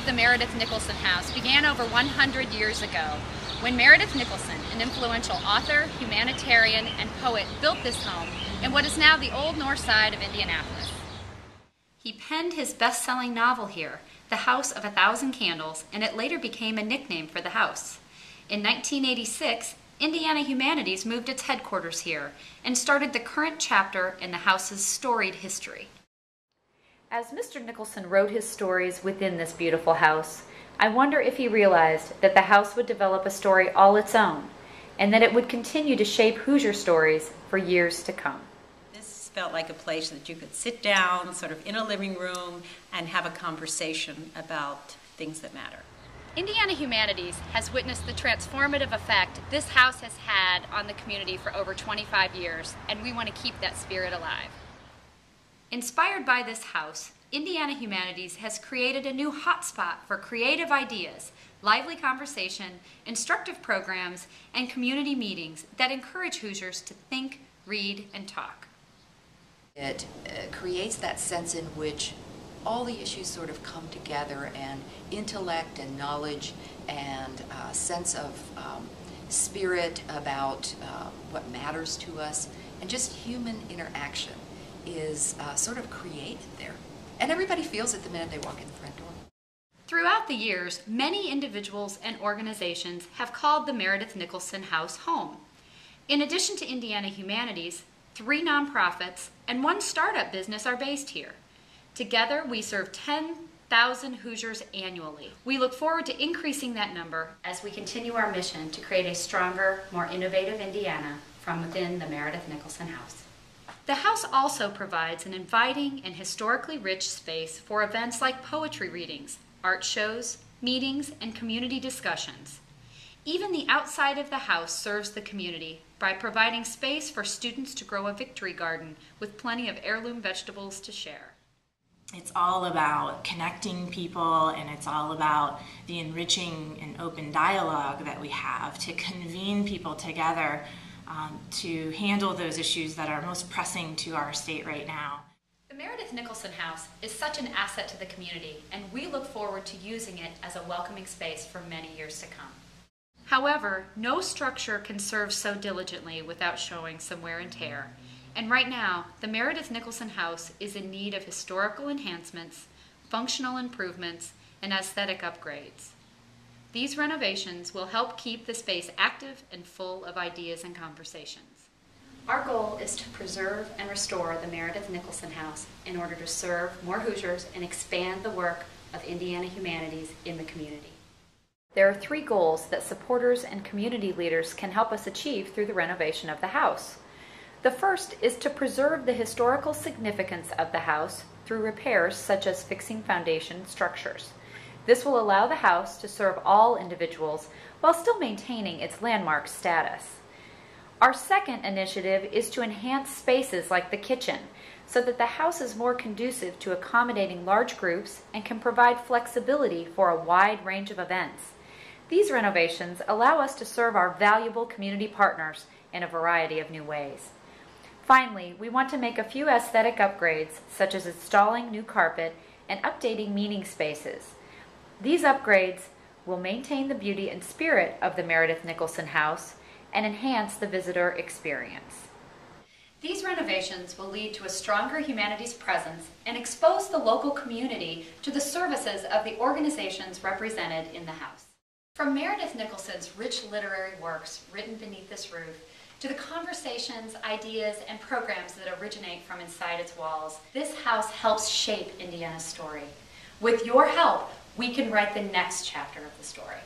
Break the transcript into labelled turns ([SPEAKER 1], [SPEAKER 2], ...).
[SPEAKER 1] of the Meredith Nicholson House began over 100 years ago when Meredith Nicholson, an influential author, humanitarian, and poet, built this home in what is now the old north side of Indianapolis. He penned his best-selling novel here, The House of 1,000 Candles, and it later became a nickname for the house. In 1986, Indiana Humanities moved its headquarters here and started the current chapter in the house's storied history. As Mr. Nicholson wrote his stories within this beautiful house, I wonder if he realized that the house would develop a story all its own, and that it would continue to shape Hoosier stories for years to come.
[SPEAKER 2] This felt like a place that you could sit down, sort of in a living room, and have a conversation about things that matter.
[SPEAKER 1] Indiana Humanities has witnessed the transformative effect this house has had on the community for over 25 years, and we want to keep that spirit alive. Inspired by this house, Indiana Humanities has created a new hotspot for creative ideas, lively conversation, instructive programs, and community meetings that encourage Hoosiers to think, read, and talk.
[SPEAKER 3] It creates that sense in which all the issues sort of come together, and intellect and knowledge and a sense of spirit about what matters to us, and just human interaction is sort of created there. And everybody feels it the minute they walk in the front door.
[SPEAKER 1] Throughout the years, many individuals and organizations have called the Meredith Nicholson House home. In addition to Indiana Humanities, 3 nonprofits and 1 startup business are based here. Together, we serve 10,000 Hoosiers annually. We look forward to increasing that number as we continue our mission to create a stronger, more innovative Indiana from within the Meredith Nicholson House. The house also provides an inviting and historically rich space for events like poetry readings, art shows, meetings, and community discussions. Even the outside of the house serves the community by providing space for students to grow a victory garden with plenty of heirloom vegetables to share.
[SPEAKER 4] It's all about connecting people, and it's all about the enriching and open dialogue that we have to convene people together to handle those issues that are most pressing to our state right now.
[SPEAKER 1] The Meredith Nicholson House is such an asset to the community, and we look forward to using it as a welcoming space for many years to come. However, no structure can serve so diligently without showing some wear and tear. And right now, the Meredith Nicholson House is in need of historical enhancements, functional improvements, and aesthetic upgrades. These renovations will help keep the space active and full of ideas and conversations. Our goal is to preserve and restore the Meredith Nicholson House in order to serve more Hoosiers and expand the work of Indiana Humanities in the community. There are 3 goals that supporters and community leaders can help us achieve through the renovation of the house. The first is to preserve the historical significance of the house through repairs such as fixing foundation structures. This will allow the house to serve all individuals while still maintaining its landmark status. Our second initiative is to enhance spaces like the kitchen so that the house is more conducive to accommodating large groups and can provide flexibility for a wide range of events. These renovations allow us to serve our valuable community partners in a variety of new ways. Finally, we want to make a few aesthetic upgrades, such as installing new carpet and updating meeting spaces. These upgrades will maintain the beauty and spirit of the Meredith Nicholson House and enhance the visitor experience. These renovations will lead to a stronger humanities presence and expose the local community to the services of the organizations represented in the house. From Meredith Nicholson's rich literary works written beneath this roof, to the conversations, ideas, and programs that originate from inside its walls, this house helps shape Indiana's story. With your help, we can write the next chapter of the story.